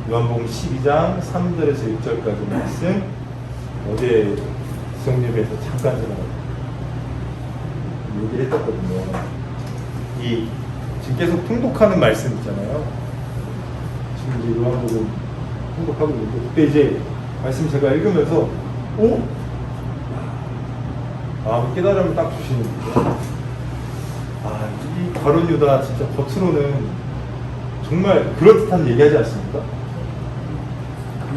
요한복음 12장 3절에서 6절까지 말씀 어제 수영예배에서 잠깐 제가 얘기를 했었거든요. 지금 계속 통독하는 말씀 있잖아요. 지금 이제 요한복음 통독하고 있는데 그때 이제 말씀 제가 읽으면서 깨달음을 딱 주시는 거예요. 이 바론 유다 진짜 겉으로는 정말 그럴듯한 얘기하지 않습니까?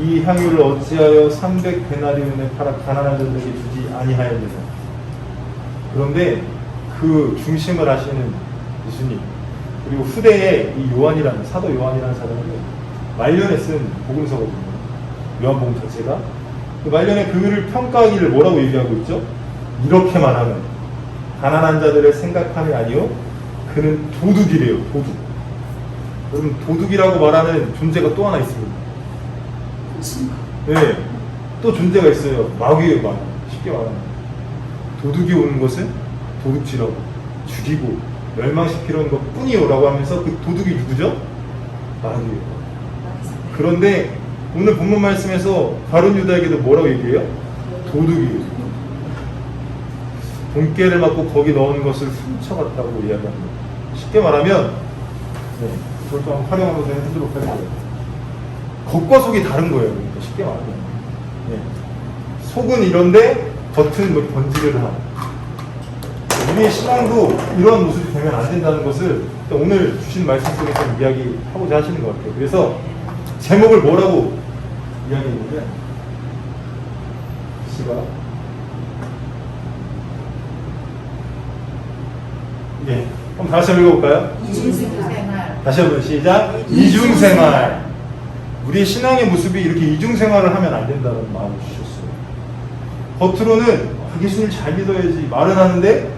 이 향유를 어찌하여 300데나리온에 팔아 가난한 자들에게 주지 아니하였느냐. 그런데 그 중심을 하시는 예수님, 그리고 후대에 이 요한이라는 사도 요한이라는 사람이 말년에 쓴 복음서거든요. 요한복음 자체가 그 말년에 그를 평가하기를 뭐라고 얘기하고 있죠? 이렇게 말하면 가난한 자들의 생각함이 아니요 그는 도둑이래요. 도둑. 여러분, 도둑이라고 말하는 존재가 또 하나 있습니다. 네, 또 존재가 있어요. 마귀예요, 마귀. 쉽게 말하면 도둑이 오는 것은 도둑질하고 죽이고 멸망시키려는 것 뿐이요라고 하면서 그 도둑이 누구죠? 마귀예요. 그런데 오늘 본문 말씀에서 바론 유다에게도 뭐라고 얘기해요? 도둑이에요. 돈깨를 맞고 거기 넣은 것을 훔쳐갔다고 이야기합니다. 쉽게 말하면 그걸 좀 활용하면서 해보도록 할 거예요. 겉과 속이 다른 거예요. 그러니까 쉽게 말하면 속은 이런데 겉은 뭐 번지르르한. 우리의 신앙도 이런 모습이 되면 안 된다는 것을 오늘 주신 말씀 속에서 이야기하고자 하시는 것 같아요. 그래서 제목을 뭐라고 이야기했냐면 그럼 다시 한번 읽어볼까요? 이중생활. 다시 한번 시작. 이중생활. 우리의 신앙의 모습이 이렇게 이중생활을 하면 안 된다는 마음을 주셨어요. 겉으로는 예수님을 잘 믿어야지 말은 하는데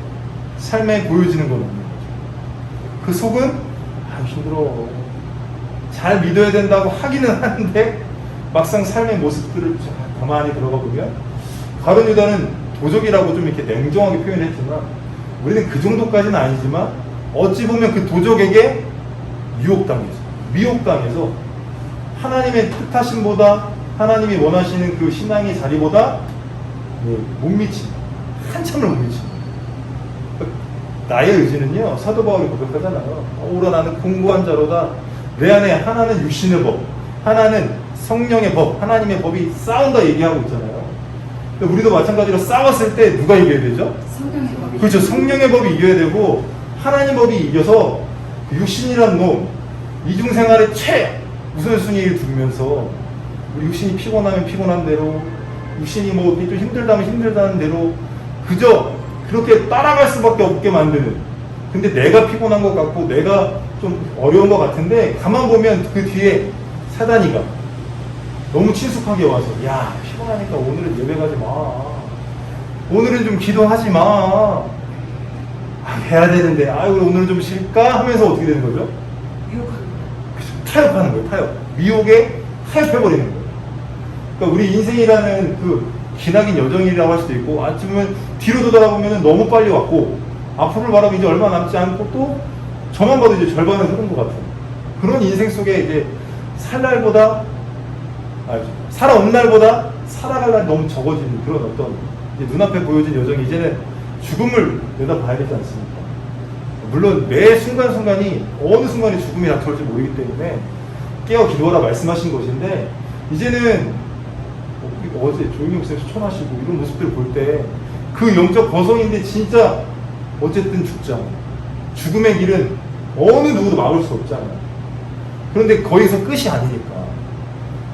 삶에 보여지는 건 없는 거죠. 그 속은 힘들어. 잘 믿어야 된다고 하기는 하는데 막상 삶의 모습들을 가만히 들어가 보면 바론 유다는 도적이라고 좀 이렇게 냉정하게 표현했지만 우리는 그 정도까지는 아니지만 어찌 보면 그 도적에게 미혹당해서 하나님의 뜻하심보다 하나님이 원하시는 그 신앙의 자리보다 못 미친다. 한참을 못 미친다. 나의 의지는요, 사도 바울이 고백하잖아요. 오라 나는 공고한 자로다. 내 안에 하나는 육신의 법, 하나는 성령의 법, 하나님의 법이 싸운다 얘기하고 있잖아요. 우리도 마찬가지로 싸웠을 때 누가 이겨야 되죠? 성령의 법이. 그렇죠. 성령의 법이 이겨야 되고 하나님 법이 이겨서 육신이란 놈, 이중생활의 우선순위를 두면서 우리 육신이 피곤하면 피곤한 대로, 육신이 뭐 좀 힘들다면 힘들다는 대로 그저 그렇게 따라갈 수밖에 없게 만드는. 근데 내가 피곤한 것 같고 내가 좀 어려운 것 같은데 가만 보면 그 뒤에 사단이가 너무 친숙하게 와서 야, 피곤하니까 오늘은 예배 가지 마. 오늘은 좀 기도하지 마. 해야 되는데 오늘은 좀 쉴까? 하면서 어떻게 되는 거죠? 타협하는 거예요. 타협. 미혹에 타협해버리는 거예요. 그러니까 우리 인생이라는 그 기나긴 여정이라고 할 수도 있고 아침은 뒤로 돌아보면 너무 빨리 왔고 앞으로를 바라보면 이제 얼마 남지 않고 또 저만 봐도 이제 절반은 흐른 것 같아요. 그런 인생 속에 이제 살아온 날보다 살아갈 날이 너무 적어지는 그런 어떤 이제 눈앞에 보여진 여정이 이제는 죽음을 내다봐야 되지 않습니까? 물론 매 순간순간이 어느 순간에 죽음이 닥쳐올지 모르기 때문에 깨어 기도하라 말씀하신 것인데 이제는 어제 조용히 목사님 추천하시고 이런 모습들을 볼 때 그 영적 거성인데 진짜 어쨌든 죽잖아요. 죽음의 길은 어느 누구도 막을 수 없잖아요. 그런데 거기서 끝이 아니니까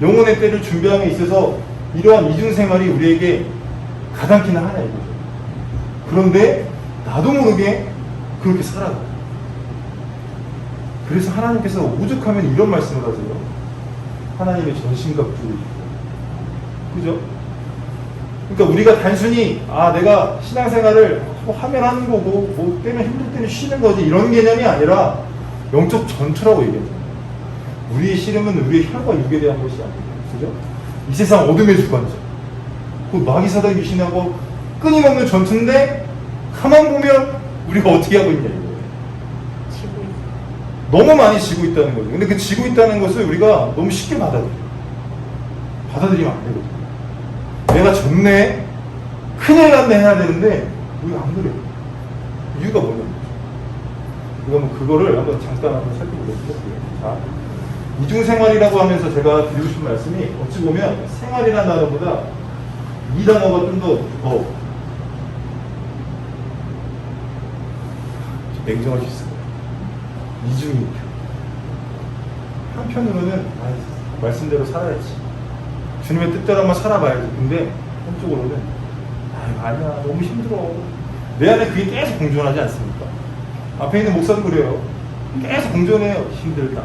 영혼의 때를 준비함에 있어서 이러한 이중생활이 우리에게 가당키는 하나 이거죠. 그런데 나도 모르게 그렇게 살아가요. 그래서 하나님께서 오죽하면 이런 말씀을 하세요. 하나님의 전신갑주를. 그죠? 그러니까 우리가 단순히 내가 신앙생활을 하면 하는 거고 뭐 때문에 힘들 때는 쉬는 거지 이런 개념이 아니라 영적 전투라고 얘기하잖아요. 우리의 씨름은 우리의 혈과 육에 대한 것이 아니에요. 그죠? 이 세상 어둠의 주관자. 그 마귀사단 귀신하고 끊임없는 전투인데 가만 보면 우리가 어떻게 하고 있냐 이거예요. 너무 많이 지고 있다는 거죠. 근데 그 지고 있다는 것을 우리가 너무 쉽게 받아들이면 안 되거든요. 내가 졌네, 큰일 났네 해야 되는데 우리가 안 그래요. 이유가 뭐냐면, 우리가 뭐 그거를 한번 잠깐 살펴보겠습니다. 자, 이중생활이라고 하면서 제가 드리고 싶은 말씀이, 어찌 보면 생활이라는 단어보다 이 단어가 좀 더 냉정할 수 있어요. 이중인격. 한편으로는 말씀대로 살아야지, 주님의 뜻대로 한번 살아봐야지. 근데 한쪽으로는 아니야, 너무 힘들어. 내 안에 그게 계속 공존하지 않습니까? 앞에 있는 목사도 그래요. 계속 공존해요. 힘들다,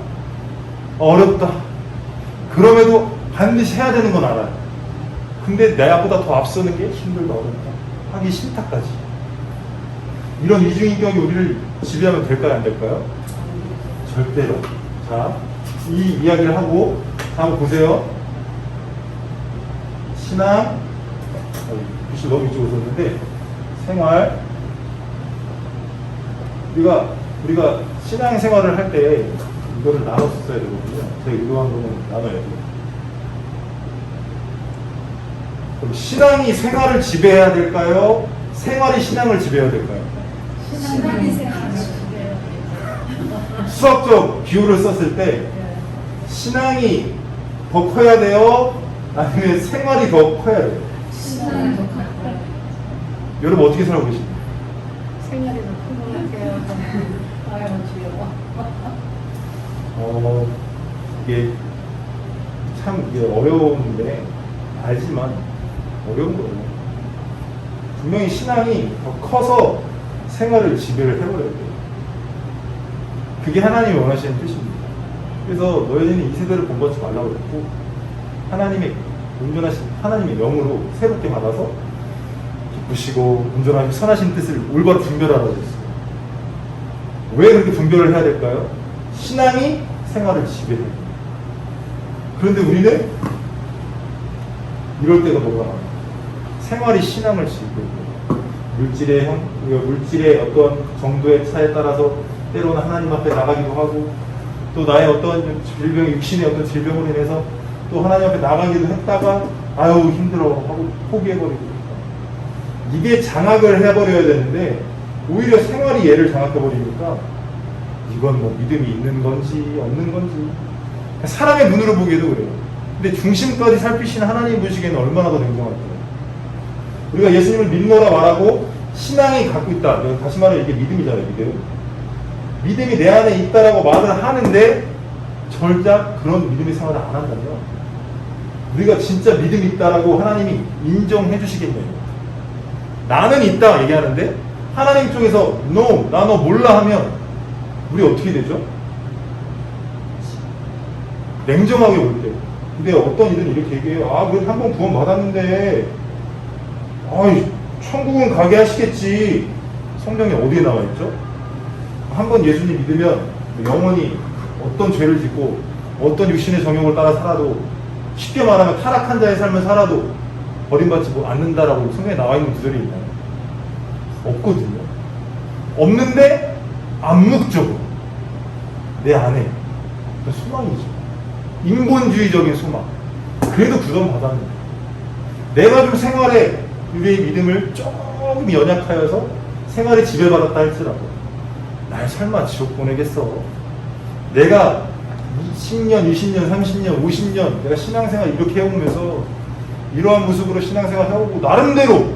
어렵다. 그럼에도 반드시 해야 되는 건 알아요. 근데 내가보다 더 앞서는 게 힘들다, 어렵다, 하기 싫다까지. 이런 이중인격이 우리를 지배하면 될까요, 안 될까요? 절대로. 자, 이 이야기를 하고 한번 보세요. 신앙, 글씨 너무 이쪽으로 썼는데, 생활. 우리가 신앙생활을 할 때 이거를 나눠서 써야 되거든요. 제가 의도한 거는 나눠야 돼요. 그럼 신앙이 생활을 지배해야 될까요? 생활이 신앙을 지배해야 될까요? 신앙이 생활을 지배해야 돼요. 수학적 비율을 썼을 때 신앙이 더 커야 돼요? 아니면 생활이 더 커야 돼요? 신앙이 더 커요. 여러분 어떻게 살고 계십니까? 생활이 더 큰 것 같아요. 아유, 주여. 이게 어려운데, 알지만 어려운 거예요. 분명히 신앙이 더 커서 생활을 지배를 해버려야 돼요. 그게 하나님이 원하시는 뜻입니다. 그래서 너희는 이 세대를 본받지 말라고 그랬고, 하나님의 온전하신 하나님의 영으로 새롭게 받아서 기쁘시고 온전하신 선하신 뜻을 올바로 분별하라고 했어요. 왜 그렇게 분별을 해야 될까요? 신앙이 생활을 지배해요. 그런데 우리는 이럴 때가 뭐가 많아요. 생활이 신앙을 지배해요. 물질의 어떤 정도의 차에 따라서 때로는 하나님 앞에 나가기도 하고, 또 나의 어떤 질병, 육신의 어떤 질병으로 인해서 또 하나님 앞에 나가기도 했다가 아유 힘들어 하고 포기해버리고, 이게 장악을 해버려야 되는데 오히려 생활이 얘를 장악해버리니까 이건 뭐 믿음이 있는 건지 없는 건지, 사람의 눈으로 보기에도 그래요. 근데 중심까지 살피시는 하나님 보시기에는 얼마나 더 냉정할까요? 우리가 예수님을 믿노라 말하고 신앙이 갖고 있다, 다시 말해 이게 믿음이잖아요. 믿음이 내 안에 있다라고 말을 하는데 절작 그런 믿음의 생활을 안 한다면, 우리가 진짜 믿음이 있다라고 하나님이 인정해 주시겠냐고. 나는 있다 얘기하는데 하나님 쪽에서 no, 나 너 몰라 하면 우리 어떻게 되죠? 냉정하게 올 때. 근데 어떤 이들은 이렇게 얘기해요. 그래도 한 번 구원 받았는데 천국은 가게 하시겠지. 성경에 어디에 나와 있죠? 한 번 예수님 믿으면 영원히 어떤 죄를 짓고 어떤 육신의 정욕을 따라 살아도, 쉽게 말하면 타락한 자의 삶을 살아도 버림받지 않는다라고 성경에 나와 있는 구절이 있나요? 없거든요. 없는데 암묵적으로 내 안에 소망이죠. 인본주의적인 소망. 그래도 구원받았는데 내가 좀 생활에 우리의 믿음을 조금 연약하여서 생활에 지배받았다 할지라도 날 설마 지옥 보내겠어? 내가 10년, 20년, 30년, 50년 내가 신앙생활 이렇게 해오면서 이러한 모습으로 신앙생활 해오고, 나름대로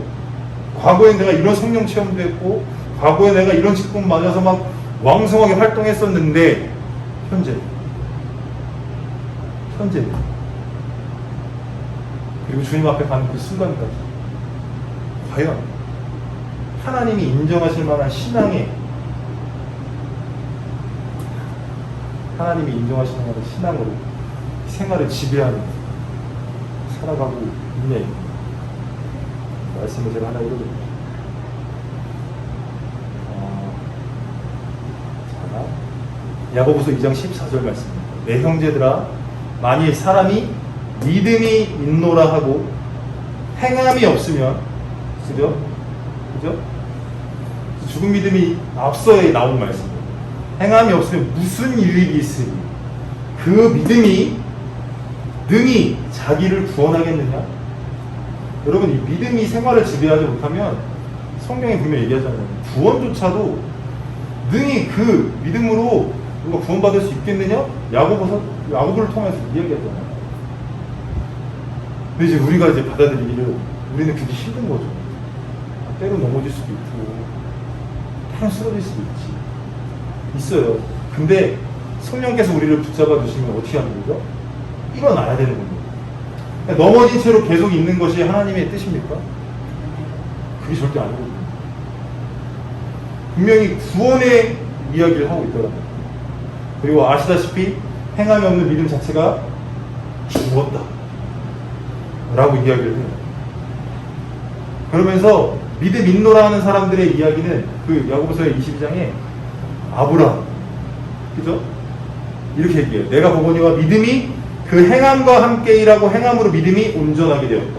과거에 내가 이런 성령 체험도 했고 과거에 내가 이런 직분 맞아서 막 왕성하게 활동했었는데, 현재 그리고 주님 앞에 가는 그 순간까지 과연 하나님이 인정하실 만한 신앙에, 하나님이 인정하시는 만한 신앙으로 생활을 지배하는 살아가고 있냐, 말씀을 제가 하나 읽어드립니다. 야고보서 2장 14절 말씀입니다. 내 형제들아, 만일 사람이 믿음이 있노라 하고 행함이 없으면, 그죠? 죽은 믿음이 앞서에 나온 말씀입니다. 행함이 없으면 무슨 유익이 있으리. 그 믿음이 능히 자기를 구원하겠느냐? 여러분, 이 믿음이 생활을 지배하지 못하면 성경에 분명히 얘기하잖아요. 구원조차도 능히 그 믿음으로 우리가 구원받을 수 있겠느냐? 야고보를 통해서 이야기하잖아요. 근데 이제 우리가 이제 받아들이기를 우리는 그게 힘든 거죠. 때로 넘어질 수도 있고, 때로 쓰러질 수도 있어요. 근데 성령께서 우리를 붙잡아 주시면 어떻게 하는 거죠? 일어나야 되는 겁니다. 그러니까 넘어진 채로 계속 있는 것이 하나님의 뜻입니까? 그게 절대 아니거든요. 분명히 구원의 이야기를 하고 있더라고요. 그리고 아시다시피 행함이 없는 믿음 자체가 죽었다 라고 이야기를 해요. 그러면서 믿음 있노라 하는 사람들의 이야기는 그 야고보서의 22장에 아브라함, 그죠? 이렇게 얘기해요. 내가 보거니와 믿음이 그 행함과 함께 일하고 행함으로 믿음이 온전하게 되었다.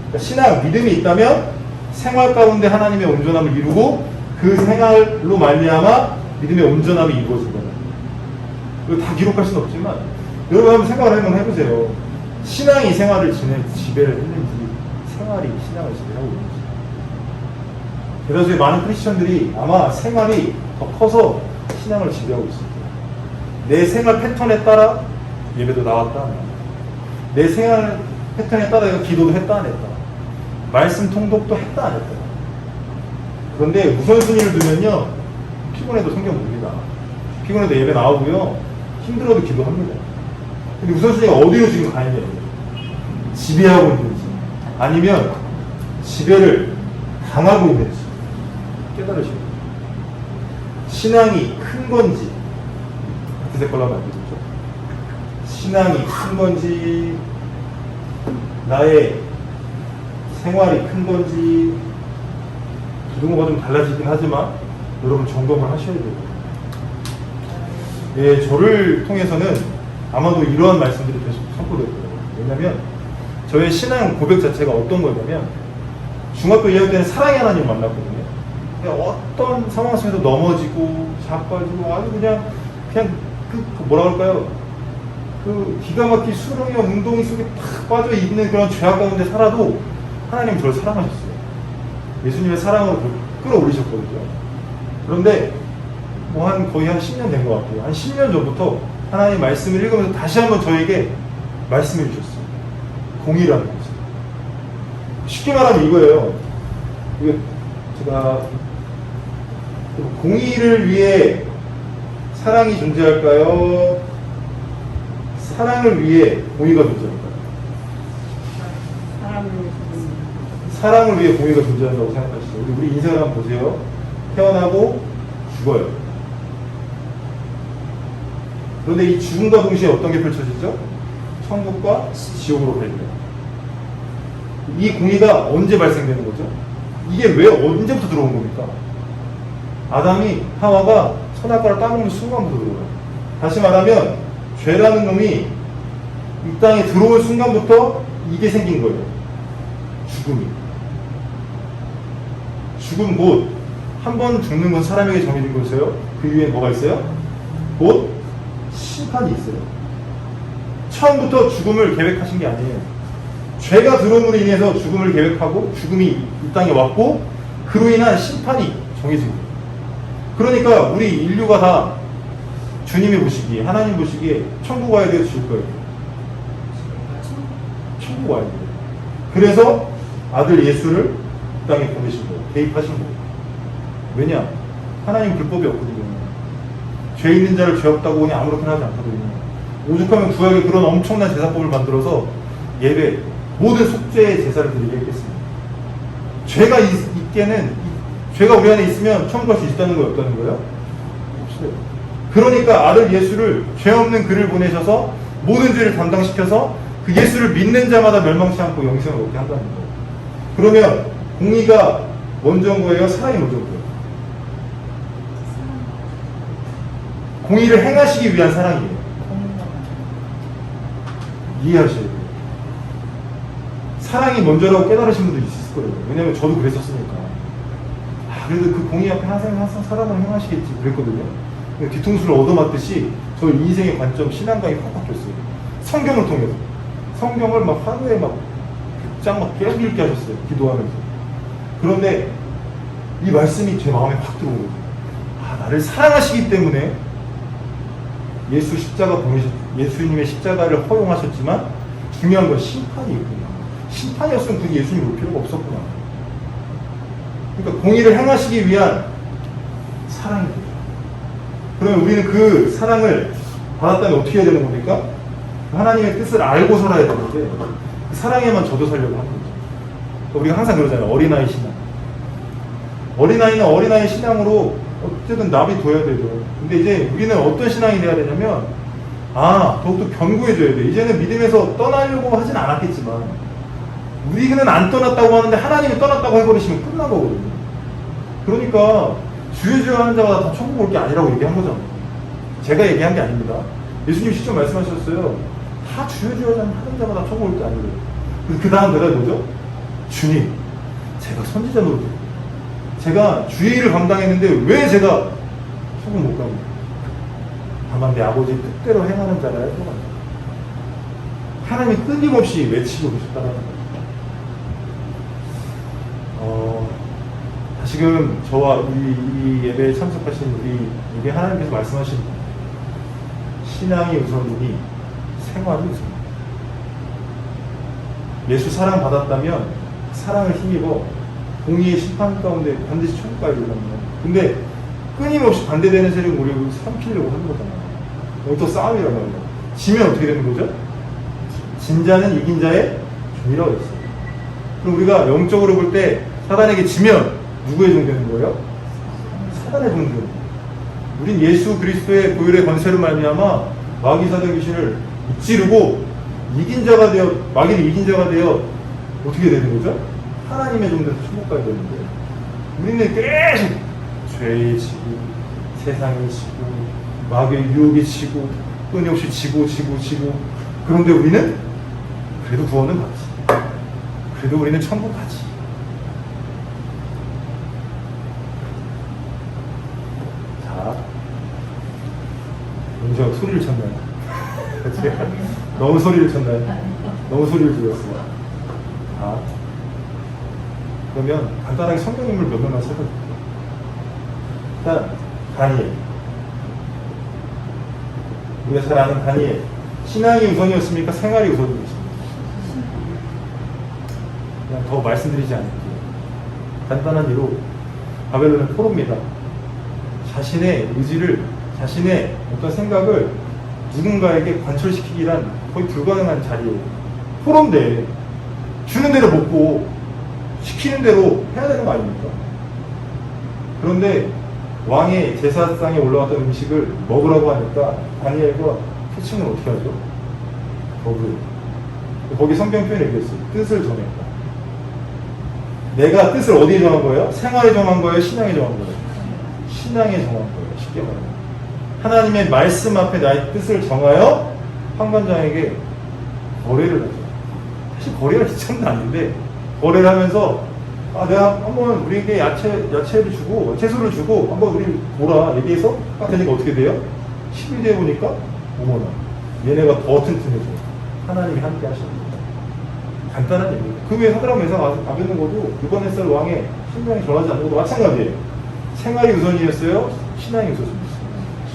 그러니까 신앙, 믿음이 있다면 생활 가운데 하나님의 온전함을 이루고 그 생활로 말미암아 믿음의 온전함이 이루어진다. 이거 다 기록할 수는 없지만 여러분 한번 생각을 한번 해보세요. 신앙이 생활을 지배를 했는지 생활이 신앙을 지배하고 있는지. 그래서 많은 크리스천들이 아마 생활이 더 커서 신앙을 지배하고 있습니다. 내 생활 패턴에 따라 예배도 나왔다, 내 생활 패턴에 따라 내가 기도도 했다 안 했다, 말씀 통독도 했다 안 했다. 그런데 우선순위를 두면요, 피곤해도 성경 봅니다. 피곤해도 예배 나오고요, 힘들어도 기도합니다. 근데 우선순위가 어디로 지금 가 있냐고요. 지배하고 있는지 아니면 지배를 당하고 있는지 깨달으셔야 돼요. 신앙이 큰 건지, 같은 걸로 하면 안 되겠죠. 신앙이 큰 건지, 나의 생활이 큰 건지, 기도가 좀 달라지긴 하지만 여러분 점검을 하셔야 돼요. 예, 저를 통해서는 아마도 이러한 말씀들이 계속 선포될 거예요. 왜냐면 저의 신앙 고백 자체가 어떤 거냐면, 중학교 2학년 때는 사랑의 하나님을 만났거든요. 어떤 상황 속에서 넘어지고 자빠지고 아주 그냥 그 뭐라 그럴까요? 그 기가 막힌 수렁이와 웅덩이 속에 탁 빠져 있는 그런 죄악 가운데 살아도 하나님 저를 사랑하셨어요. 예수님의 사랑으로 끌어올리셨거든요. 그런데 뭐 거의 한 10년 된 것 같아요. 한 10년 전부터 하나님 말씀을 읽으면서 다시 한번 저에게 말씀해 주셨어요. 공의라는 것을. 쉽게 말하면 이거예요. 이거 제가 공의를 위해 사랑이 존재할까요? 사랑을 위해 공의가 존재할까요? 사랑을 위해 공의가 존재한다고 생각하시죠? 우리 인생을 한번 보세요. 태어나고 죽어요. 그런데 이 죽음과 동시에 어떤 게 펼쳐지죠? 천국과 지옥으로 갈려요. 이 공의가 언제 발생되는 거죠? 이게 왜 언제부터 들어온 겁니까? 아담이 하와가 선악과를 따먹는 순간부터 들어와요. 다시 말하면 죄라는 놈이 이 땅에 들어올 순간부터 이게 생긴 거예요. 죽음이. 죽음 곧 한 번 죽는 건 사람에게 정해진 거였어요. 그 이후에 뭐가 있어요? 곧 심판이 있어요. 처음부터 죽음을 계획하신 게 아니에요. 죄가 들어옴으로 인해서 죽음을 계획하고 죽음이 이 땅에 왔고 그로 인한 심판이 정해진 거예요. 그러니까 우리 인류가 다 주님이 보시기에, 하나님 보시기에 천국 와야 돼서 줄 거예요. 천국 와야 돼요. 그래서 아들 예수를 이 땅에 보내신 거예요. 개입하신 거예요. 왜냐? 하나님 불법이 없거든요. 죄 있는 자를 죄 없다고 그냥 아무렇게나 하지 않거든요. 오죽하면 구약에 그런 엄청난 제사법을 만들어서 예배, 모든 속죄의 제사를 드리게 했겠습니다. 죄가 죄가 우리 안에 있으면 천국 갈 수 있다는 거예요? 없다는 거예요? 없어요. 그러니까 아들 예수를, 죄 없는 그를 보내셔서 모든 죄를 담당시켜서 그 예수를 믿는 자마다 멸망치 않고 영생을 얻게 한다는 거예요. 그러면 공의가 먼저 온 거예요? 사랑이 먼저 온 거예요? 공의를 행하시기 위한 사랑이에요. 이해하셔야 돼요. 사랑이 먼저라고 깨달으신 분도 있을 거예요. 왜냐면 저도 그랬었으니까. 그래도 그 공의 앞에 항상 사랑을 행하시겠지 그랬거든요. 뒤통수를 얻어맞듯이 저 인생의 관점, 신앙관이 확 바뀌었어요. 성경을 통해서. 성경을 막 하루에 막 100장 막 계속 읽게 하셨어요. 기도하면서. 그런데 이 말씀이 제 마음에 확 들어온 거죠. 아, 나를 사랑하시기 때문에 예수님의 십자가를 허용하셨지만 중요한 건 심판이 있구나. 심판이었으면 굳이 예수님 올 필요가 없었구나. 그러니까 공의를 행하시기 위한 사랑입니다. 그러면 우리는 그 사랑을 받았다면 어떻게 해야 되는 겁니까? 하나님의 뜻을 알고 살아야 되는데 그 사랑에만 젖어 살려고 하는 거죠. 우리가 항상 그러잖아요. 어린아이 신앙. 어린아이는 어린아이 신앙으로 어쨌든 나비둬야 되죠. 근데 이제 우리는 어떤 신앙이 돼야 되냐면 더욱더 견고해져야 돼. 이제는 믿음에서 떠나려고 하진 않았겠지만 우리는 안 떠났다고 하는데 하나님이 떠났다고 해버리시면 끝난 거거든요. 그러니까 주여 하는 자마다 다 천국 올 게 아니라고 얘기한 거잖아요. 제가 얘기한 게 아닙니다. 예수님 직접 말씀하셨어요. 다 주여 하는 자마다 천국 올 게 아니래요. 그 다음 대답이 뭐죠? 주님, 제가 선지자 노릇 제가 주의 일을 감당했는데 왜 제가 천국 못 갑니까? 다만 내 아버지의 뜻대로 행하는 자라 할 거가 하나님이 끊임없이 외치고 계셨다는 거예요. 지금 저와 이 예배에 참석하신 우리 하나님께서 말씀하신 신앙이 우선이니 생활이 우선입니다. 예수 사랑 받았다면 사랑을 힘입어 공의의 심판 가운데 반드시 천국 가야 되거든요. 근데 끊임없이 반대되는 세력은 우리 삼키려고 하는 거잖아요. 여기 또 싸움이란 말이에요. 지면 어떻게 되는 거죠? 진자는 이긴 자의 종이라고 했어요. 그럼 우리가 영적으로 볼 때 사단에게 지면 누구의 종 되는 거예요? 사단의 종 되는 거예요. 우린 예수 그리스도의 보혈의 권세로 말미암아 마귀 사단 귀신을 무찌르고 이긴 자가 되어 마귀를 이긴 자가 되어 어떻게 되는 거죠? 하나님의 종 돼서 천국 가야 되는데 우리는 계속 죄에 지고 세상에 지고 마귀의 유혹에 지고 끊임없이 지고 그런데 우리는 그래도 구원은 받지. 그래도 우리는 천국 가지. 자, 용서 소리를 쳤나요? 너무 소리를 쳤나요? 너무 소리를 질렀어요. 자, 그러면 간단하게 성경 인물 몇 명만 살펴볼게요. 일단 다니엘. 우리가 잘 아는 다니엘. 신앙이 우선이었습니까? 생활이 우선이었습니까? 그냥 더 말씀드리지 않을게요. 간단한 예로 바벨론은 포로입니다. 자신의 의지를, 자신의 어떤 생각을 누군가에게 관철시키기란 거의 불가능한 자리예요. 포로인데 주는 대로 먹고 시키는 대로 해야 되는 거 아닙니까? 그런데 왕의 제사상에 올라왔던 음식을 먹으라고 하니까 다니엘과 캐칭은 어떻게 하죠? 거부해요. 거기 성경 표현이 이렇게 있어요. 뜻을 정했다. 내가 뜻을 어디에 정한 거예요? 생활에 정한 거예요? 신앙에 정한 거예요? 신앙에 정한 거예요. 쉽게 말하면. 하나님의 말씀 앞에 나의 뜻을 정하여 판관장에게 거래를 하죠. 사실 거래가 귀찮은 아닌데 거래를 하면서 내가 한번 우리에게 야채를 주고 채소를 주고 한번 우리 보라 얘기해서 딱 되니까 어떻게 돼요? 11대에 보니까 어머나 얘네가 더 튼튼해져요. 하나님이 함께 하십니다. 간단한 얘기예요. 그 외에 사드락 메삭 아벳네고도 느부갓네살 왕의 신명이 전하지 않는 것도 마찬가지예요. 생활이 우선이었어요? 신앙이 우선이었어요.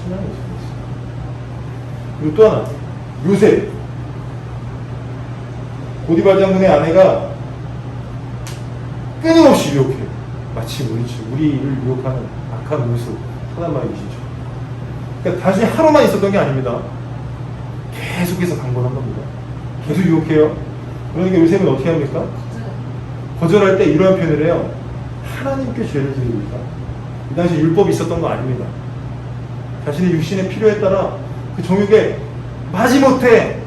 신앙이 우선이었어요. 그리고 또 하나 요셉. 보디발 장군의 아내가 끊임없이 유혹해요. 마치 우리를 유혹하는 악한 문수, 사단마의 귀신이죠. 그러니까 단순히 하루만 있었던 게 아닙니다. 계속해서 강권한 겁니다. 계속 유혹해요. 그러니까 요셉은 어떻게 합니까? 거절할 때 이러한 표현을 해요. 하나님께 죄를 지으니까. 이 당시 율법이 있었던 거 아닙니다. 자신의 육신의 필요에 따라 그 종에게 마지못해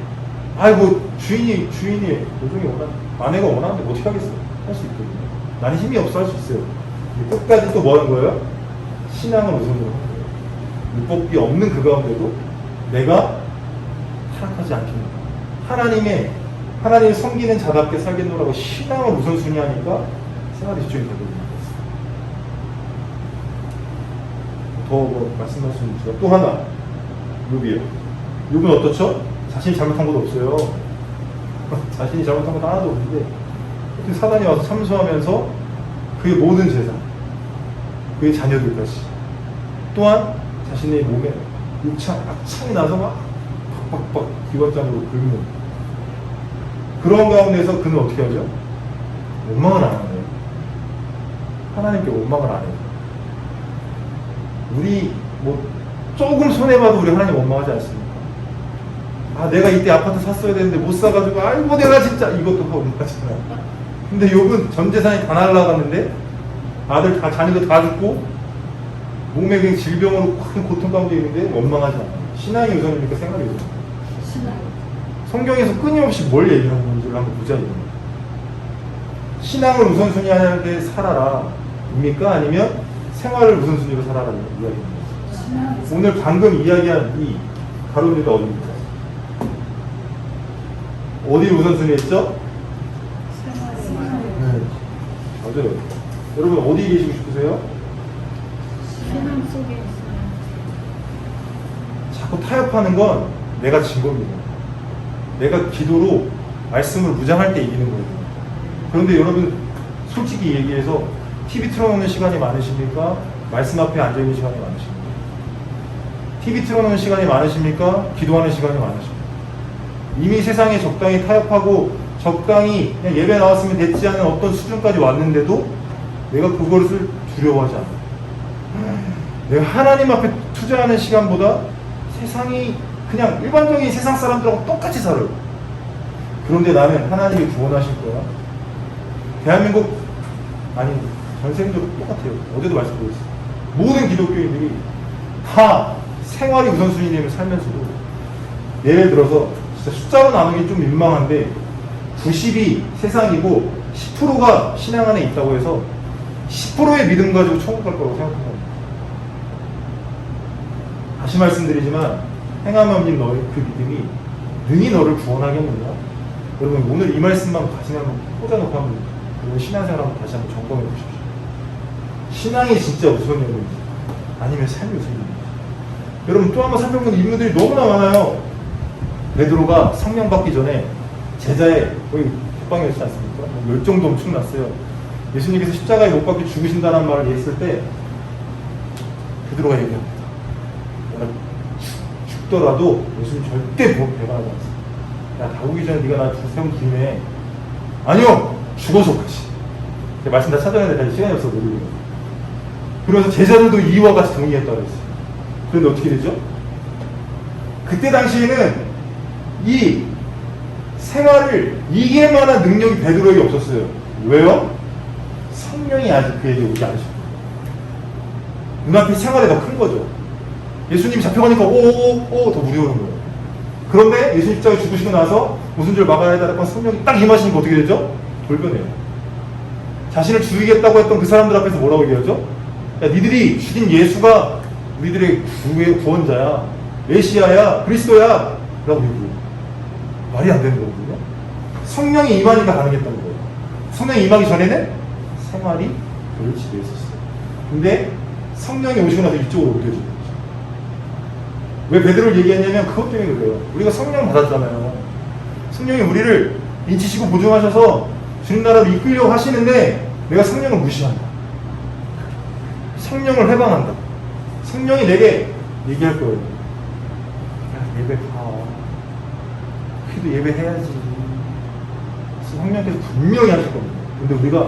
주인이 노종이 아내가 원하는데 어떻게 하겠어요? 할 수 있거든요. 나는 힘이 없어 할 수 있어요. 끝까지 또 뭐 하는 거예요? 신앙을 우선으로 하는 거예요. 율법이 없는 그 가운데도 내가 타락하지 않겠는가. 하나님을 섬기는 자답게 살겠노라고 신앙을 우선순위 하니까 생활이 집중이 되거든요. 더 말씀하시는 주가 또 하나 욥이에요. 욥은 어떻죠? 자신이 잘못한 것도 없어요. 자신이 잘못한 것도 하나도 없는데 어떻게 사단이 와서 참소하면서 그의 모든 재산, 그의 자녀들까지 또한 자신의 몸에 악창이 나서 막 팍팍팍 기관장으로 긁는 그런 가운데서 그는 어떻게 하죠? 원망을 안 하네요. 하나님께 원망을 안 해요. 우리 뭐 조금 손해봐도 우리 하나님 원망하지 않습니까? 아, 내가 이때 아파트 샀어야 되는데 못 사가지고 아이고 내가 진짜 이것도 원망하잖아요. 근데 욥은 전 재산이 다 날아갔는데 아들 다 자녀도 다 죽고 몸에 그냥 질병으로 큰 고통 가운데 있는데 원망하지 않아요. 신앙이 우선입니까? 생활이 우선입니까? 신앙. 성경에서 끊임없이 뭘 얘기하는 건지를 한번 보자 이겁니다. 신앙을 우선순위 하는데 살아라 입니까? 아니면 생활을 우선순위로 살아라는 이야기입니다. 신앙. 오늘 방금 이야기한 이 가론유다 어디입니까? 어디를 우선순위 했죠? 생활. 네. 맞아요. 여러분 어디 계시고 싶으세요? 신앙 속에 있어요. 자꾸 타협하는 건 내가 진 겁니다. 내가 기도로 말씀을 무장할 때 이기는 거예요. 그런데 여러분 솔직히 얘기해서 TV 틀어놓는 시간이 많으십니까? 말씀 앞에 앉아있는 시간이 많으십니까? TV 틀어놓는 시간이 많으십니까? 기도하는 시간이 많으십니까? 이미 세상에 적당히 타협하고 적당히 그냥 예배 나왔으면 됐지 않은 어떤 수준까지 왔는데도 내가 그것을 두려워하지 않아. 내가 하나님 앞에 투자하는 시간보다 세상이 그냥 일반적인 세상 사람들하고 똑같이 살아요. 그런데 나는 하나님이 구원하실 거야. 대한민국 아니 전 세계적으로 똑같아요. 어제도 말씀드렸어요. 모든 기독교인들이 다 생활이 우선순위되면 살면서도 예를 들어서 진짜 숫자로 나누기 좀 민망한데 90이 세상이고 10%가 신앙 안에 있다고 해서 10%의 믿음 가지고 천국 갈 거라고 생각합니다. 다시 말씀드리지만 행함 없는 너의 그 믿음이 능히 너를 구원하겠느냐? 여러분 오늘 이 말씀만 다시 한번 꽂아놓고 한번 여러분 신앙생활 한번 다시 한번 점검해 보십시오. 신앙이 진짜 우선이었는지 아니면 삶이 우선이었는지. 여러분 또 한번 살펴보는 인물들이 너무나 많아요. 베드로가 성령 받기 전에 제자의 거의 협방이었지 않습니까? 멸종도 엄청났어요. 예수님께서 십자가에 못 박혀 죽으신다는 말을 했을 때 베드로가 얘기합니다. 내가 죽더라도 예수님 절대 배반하지 않습니다. 야, 다오기 전에 네가 나 세운 김에 아니요! 죽어서 가시. 제가 말씀 다 찾아내는데 다시 시간이 없어서 못 읽어요. 그래서 제자들도 이와 같이 동의했다고 했어요. 그런데 어떻게 되죠? 그때 당시에는 이 생활을 이길 만한 능력이 베드로에게 없었어요. 왜요? 성령이 아직 그에게 오지 않으셨거든요. 눈앞에 생활이 더 큰 거죠. 예수님이 잡혀가니까 오오오 더 무서운 거예요. 그런데 예수 십자가에 죽으시고 나서 무슨 죄를 막아야 되다가 성령이 딱 임하시니까 어떻게 되죠? 돌변해요. 자신을 죽이겠다고 했던 그 사람들 앞에서 뭐라고 얘기하죠? 야, 니들이 죽인 예수가 우리들의 구원자야, 메시아야, 그리스도야 라고 얘기해요. 말이 안 되는 거거든요. 성령이 임하니까 가능했던 거예요. 성령이 임하기 전에는 생활이 그를 지배했었어요. 근데 성령이 오시고 나서 이쪽으로 옮겨진 거죠. 왜 베드로를 얘기했냐면 그것 때문에 그래요. 우리가 성령 받았잖아요. 성령이 우리를 인치시고 보증하셔서 주님 나라로 이끌려고 하시는데 내가 성령을 무시한다. 성령을 해방한다. 성령이 내게 얘기할 거예요. 야, 예배 가. 그래도 예배해야지. 성령께서 분명히 하실 겁니다. 근데 우리가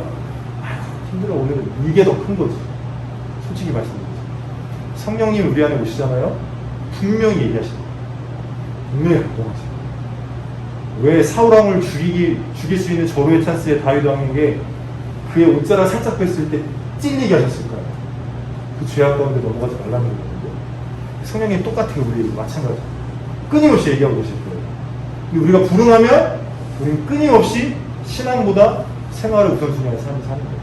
아이고 힘들어 오늘은 이게 더 큰 거지. 솔직히 말씀드리죠. 성령님이 우리 안에 오시잖아요. 분명히 얘기하십니다. 분명히 감동하세요. 왜 사울왕을 죽일 수 있는 절호의 찬스에 다윗 왕에게 그의 옷자락 살짝 뺐을 때 찔리게 하셨을까요? 그 죄악 가운데 넘어가지 말라는 거거든요. 성령님 똑같아요. 우리 마찬가지. 끊임없이 얘기하고 계실 거예요. 근데 우리가 불응하면 우리는 끊임없이 신앙보다 생활을 우선순위하는 삶을 사는 거예요.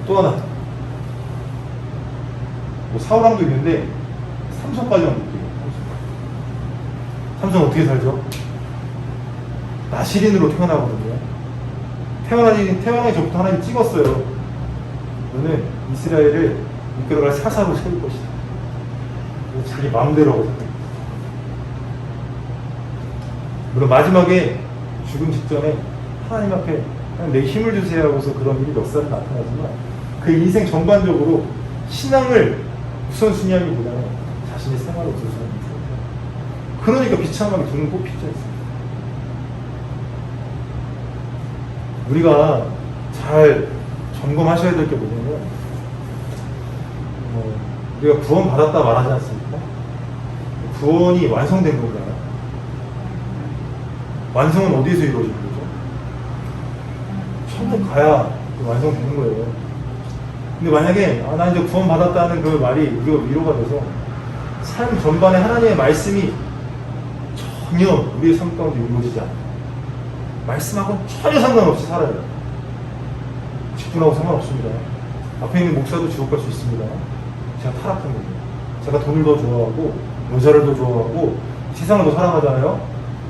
또 하나. 뭐 사울왕도 있는데 삼손까지만 볼게요. 삼손 어떻게 살죠? 나시린으로 태어나거든요. 태어나기 전부터 하나님이 찍었어요. 너는 이스라엘을 이끌어갈 사사로 세울 것이다. 자기 마음대로 하거든요. 물론 마지막에 죽음 직전에 하나님 앞에 그냥 내 힘을 주세요 하고서 그런 일이 역사는 나타나지만 그 인생 전반적으로 신앙을 우선순위하기보다는 자신의 생활을 우선순위합니다. 그러니까 비참하게 눈을 꼭 피지 않습니다. 우리가 잘 점검하셔야 될 게 뭐냐면 우리가 구원 받았다 말하지 않습니까? 구원이 완성된 건가요? 완성은 어디에서 이루어지는 거죠? 천국 가야 완성되는 거예요. 근데 만약에 나 이제 구원 받았다는 그 말이 우리가 위로가 돼서 삶 전반에 하나님의 말씀이 전혀 우리의 삶 가운데 이루어지지 않아요. 말씀하고는 전혀 상관없이 살아요. 직분하고 상관없습니다. 앞에 있는 목사도 지옥 갈 수 있습니다. 제가 타락한 거죠. 제가 돈을 더 좋아하고 여자를 더 좋아하고 세상을 더 사랑하잖아요.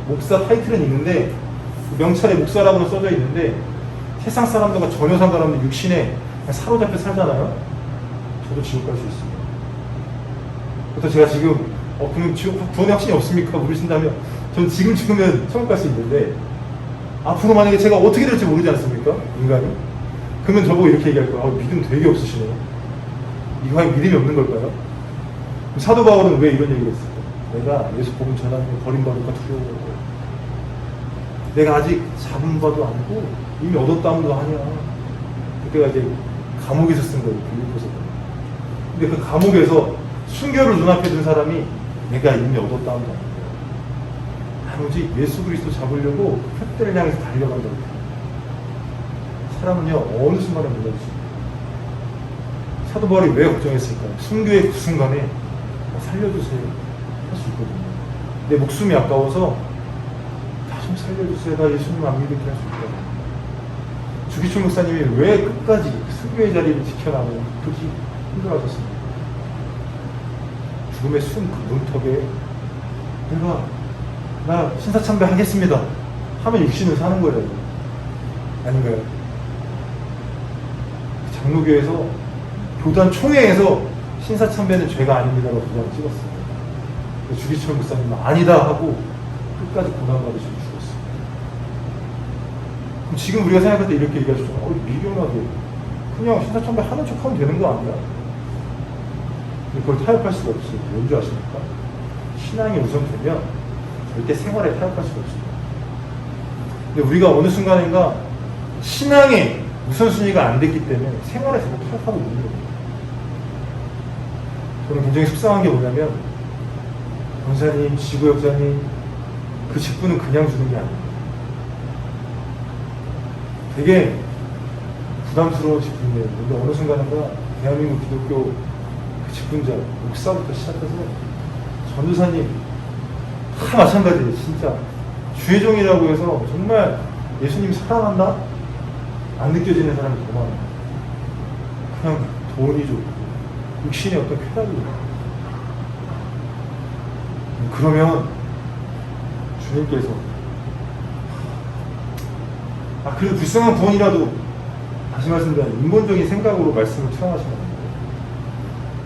목사 타이틀은 있는데 명찰에 목사라고는 써져 있는데 세상 사람들과 전혀 상관없는 육신에 사로잡혀 살잖아요. 저도 지옥 갈 수 있습니다. 그래서 제가 지금 그러면 지옥 구원의 확신이 없습니까? 물으신다면 저는 지금 죽으면 천국 갈 수 있는데 앞으로 만약에 제가 어떻게 될지 모르지 않습니까? 인간이. 그러면 저보고 이렇게 얘기할 거예요. 믿음 되게 없으시네요. 이거 아니 믿음이 없는 걸까요? 사도 바울은 왜 이런 얘기를 했을까? 내가 예수 복음 전하는 게 버림받을까 두려워. 내가 아직 잡은 바도 아니고 이미 얻었다함도 아니야. 그때가 이제 감옥에서 쓴 거예요. 빌립보서. 근데 그 감옥에서 순교를 눈앞에 둔 사람이 내가 이미 얻었다함도 아니야. 단지 예수 그리스도 잡으려고 푯대를 향해서 달려간다고. 사람은요 어느 순간에 몰라주십니다. 사도 바울이 왜 걱정했을까요? 순교의 그 순간에 살려주세요 할 수 있거든요. 내 목숨이 아까워서 다 좀 살려주세요. 나 예수님 안 믿을게 할 수 있거든요. 주기철 목사님이 왜 끝까지 순교의 자리를 지켜나가고 그렇게 힘들어하셨습니까? 죽음의 순 그 문턱에 나 신사참배 하겠습니다 하면 육신을 사는 거예요. 아닌가요? 장로교에서 교단 총회에서 신사참배는 죄가 아닙니다라고 도장을 찍었어요. 주기철 목사님은 아니다 하고 끝까지 고난받으시고 죽었어요. 그럼 지금 우리가 생각할 때 이렇게 얘기하시죠. 미련하게 그냥 신사참배 하는 척 하면 되는 거 아니야? 그걸 타협할 수가 없어요. 뭔지 아십니까? 신앙이 우선되면 절대 생활에 타협할 수가 없습니다. 근데 우리가 어느 순간인가 신앙의 우선순위가 안 됐기 때문에 생활에서 뭐 타협하고 있는 겁니다. 저는 굉장히 속상한 게 뭐냐면 권사님, 지구역장님 그 직분은 그냥 주는 게 아닙니다. 되게 부담스러운 직분이에요. 근데 어느 순간인가 대한민국 기독교 그 직분자, 목사부터 시작해서 전도사님 다 마찬가지예요. 진짜 주의종이라고 해서 정말 예수님 사랑한다? 안 느껴지는 사람이 더 많아요. 그냥 돈이 좋고 육신의 어떤 쾌락이 그러면 주님께서 그래도 불쌍한 구원이라도 다시 말씀드리면 인본적인 생각으로 말씀을 투영하시면 안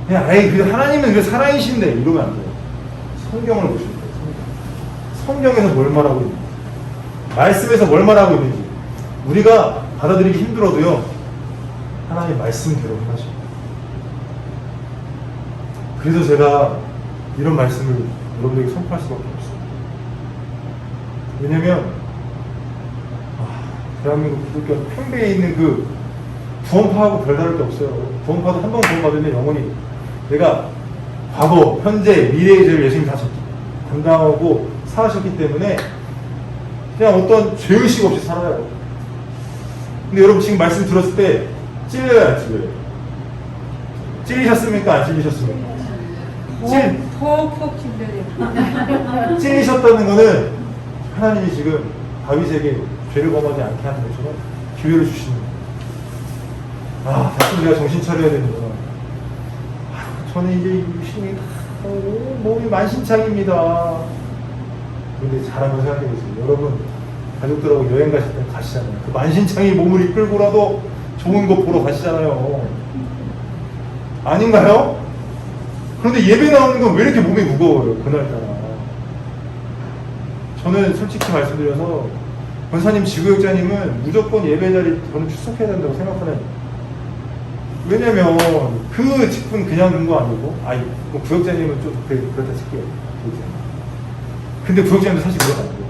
돼요. 그냥 그 하나님은 그 사랑이신데 이러면 안 돼요. 성경을 보시면 돼요. 성경에서 뭘 말하고 있는지 말씀에서 뭘 말하고 있는지 우리가 받아들이기 힘들어도요 하나님 말씀대로 하십니다. 그래서 제가 이런 말씀을 여러분에게 선포할 수밖에 없어요. 왜냐면 대한민국 기독교 팽배에 있는 그 구원파하고 별다를 게 없어요. 구원파도 한 번 구원받으면 영원히 내가 과거, 현재, 미래의 죄를 예수님이 다 담당하고 살아셨기 때문에 그냥 어떤 죄의식 없이 살아요. 근데 여러분 지금 말씀 들었을 때 찔려요, 안 찔려요? 찔리셨습니까? 안 찔리셨습니까? 푹푹 찔려요. 찔리셨다는 거는 하나님이 지금 다윗에게 죄를 범하지 않게 하는 것처럼 기회를 주시는 거예요. 다시 내가 정신 차려야 되는구나. 저는 이제 유신이 몸이 만신창입니다. 근데 잘 한번 생각해보세요. 여러분 가족들하고 여행 가실 때 가시잖아요. 그 만신창이 몸을 이끌고라도 좋은 거 보러 가시잖아요. 아닌가요? 그런데 예배 나오는 건 왜 이렇게 몸이 무거워요, 그날따라. 저는 솔직히 말씀드려서 권사님, 지구역자님은 무조건 예배 자리 저는 출석해야 된다고 생각하는. 왜냐면 그 직분 그냥 둔 거 아니고, 아니 뭐 구역자님은 좀 그렇다 칠게요. 구역자님. 근데 구역자님도 사실 그건 아니고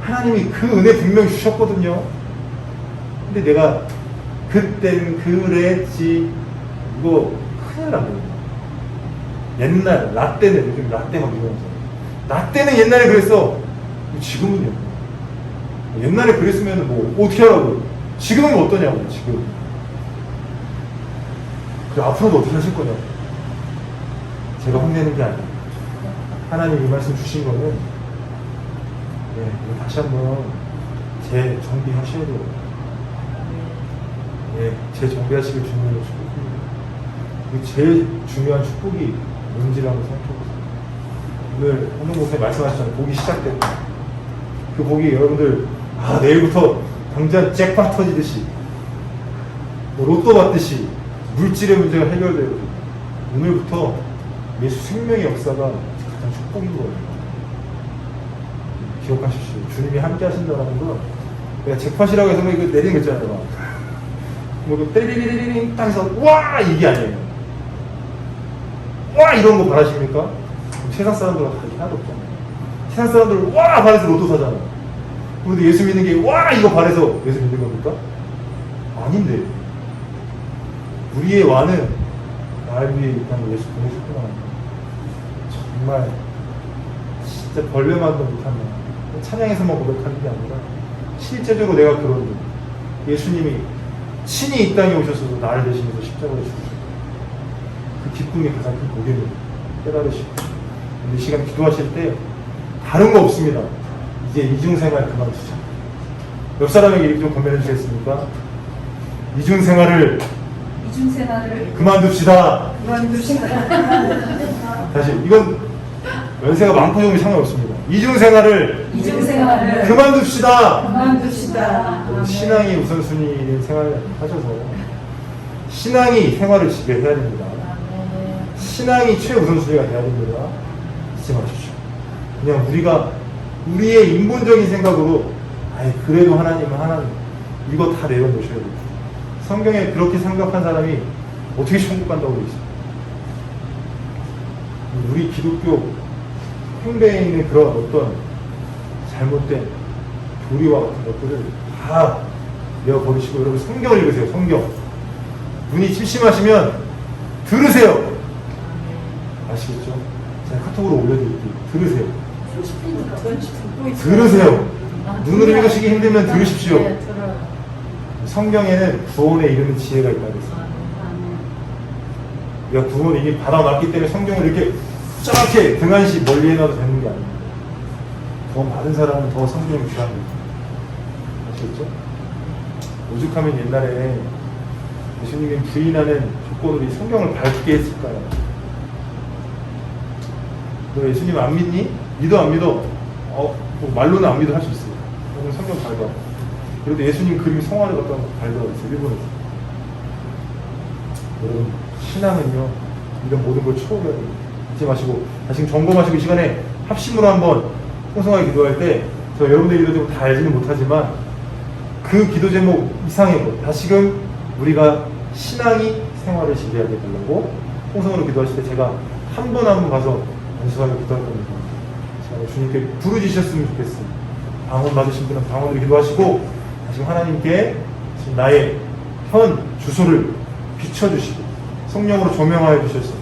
하나님이 그 은혜 분명히 주셨거든요. 근데 내가 그땐 그랬지, 이거 큰일 나거든요. 옛날 라떼는, 요즘 라떼 막 유명하잖아요. 라떼는 옛날에 그랬어. 지금은요. 옛날에 그랬으면 뭐 어떻게 하라고. 지금은 어떠냐고. 지금 그리고 앞으로도 어떻게 하실 거냐고. 제가 혼내는 게 아니에요. 하나님 이 말씀 주신 거는, 네, 이거 다시 한번 재정비하셔야 돼요. 네, 재정비하시길 주님으로 축복합니다. 그 제일 중요한 축복이 뭔지를 한번 생각해보세요. 오늘 한동 목사님 말씀하셨잖아요. 복이 시작됐다. 그 복이 여러분들, 내일부터 당장 잭팟 터지듯이, 뭐 로또 받듯이 물질의 문제가 해결되고, 오늘부터 예수 생명의 역사가 가장 축복인 거예요. 기억하십시오. 주님이 함께 하신다는 건, 내가 잭팟이라고 해서 뭐 이거 내리는 거 있잖아요. 뭐 때리리리리링 딱 해서 와 이게 아니에요. 와 이런 거 바라십니까? 세상 사람들은 하나도 없잖아요. 세상 사람들은 와 바래서 로또 사잖아요. 그런데 예수 믿는 게 와 이거 바래서 예수 믿는 겁니까? 아닌데. 우리의 와는 날 위해 있다는 예수 보내셨구나. 정말 진짜 벌레만도 못한다. 찬양에서만 고백하는 게 아니라 실제적으로 내가 그런 분, 예수님이 친히 이 땅에 오셔서도 나를 대신해서 십자가를 죽으셨고, 그 기쁨이 가장 큰 복임을 깨달으시고, 이 시간 기도하실 때 다른 거 없습니다. 이제 이중생활 그만두자. 옆 사람에게 이렇게 좀 건면해 주시겠습니까? 이중생활을 그만둡시다. 다시, 이건 연세가 많고 적으면 상관없습니다. 이중생활을 그만둡시다. 신앙이 우선순위를 생활하셔서 신앙이 생활을 지배해야 됩니다. 신앙이 최우선순위가 돼야 됩니다. 잊지 마십시오. 그냥 우리가 우리의 인본적인 생각으로 그래도 하나님은 하나님, 이거 다 내려놓으셔야 돼요. 성경에 그렇게 생각한 사람이 어떻게 천국 간다고 되어 있습니까? 우리 기독교 행배에 있는 그런 어떤 잘못된 도리와 같은 것들을 다 내어버리시고, 여러분 성경을 읽으세요. 성경. 눈이 침침하시면 들으세요. 아시겠죠? 제가 카톡으로 올려드릴게요. 들으세요. 들으세요. 눈으로 읽으시기 힘들면 들으십시오. 성경에는 구원에 이르는 지혜가 있다고 했어요. 우리가 구원을 이미 받아놨기 때문에 성경을 이렇게 쫙게 등한시 멀리 해놔도 되는 게 아닙니다. 더 많은 사람은 더 성경을 귀합니다. 아시겠죠? 오죽하면 옛날에 예수님이 부인하는 조건으로 이 성경을 밝게 했을까요? 너 예수님 안 믿니? 믿어 안 믿어? 뭐 말로는 안 믿어 할 수 있어요. 오늘 성경 밟아. 그래도 예수님 그림 성화를 갖다 밟아 그랬어요. 일본에서. 여러분, 신앙은요, 이런 모든 걸 초월해야 됩니다. 잊지 마시고, 다시 점검하시고, 이 시간에 합심으로 한번 풍성하게 기도할 때, 저 여러분들 기도 제목 다 알지는 못하지만, 그 기도 제목 이상의 것, 다시금 우리가 신앙이 생활을 지배하게 해달라고 풍성으로 기도하실 때 제가 한 번 한 번 가서 안수하며 기도할 겁니다. 주님께 부르짖으셨으면 좋겠습니다. 방언 받으신 분은 방언으로 기도하시고, 지금 하나님께 지금 나의 현 주소를 비춰주시고 성령으로 조명하여 주셔서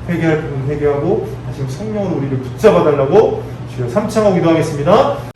회개할 부분 회개하고, 지금 성령으로 우리를 붙잡아 달라고 주여 삼창하고 기도하겠습니다.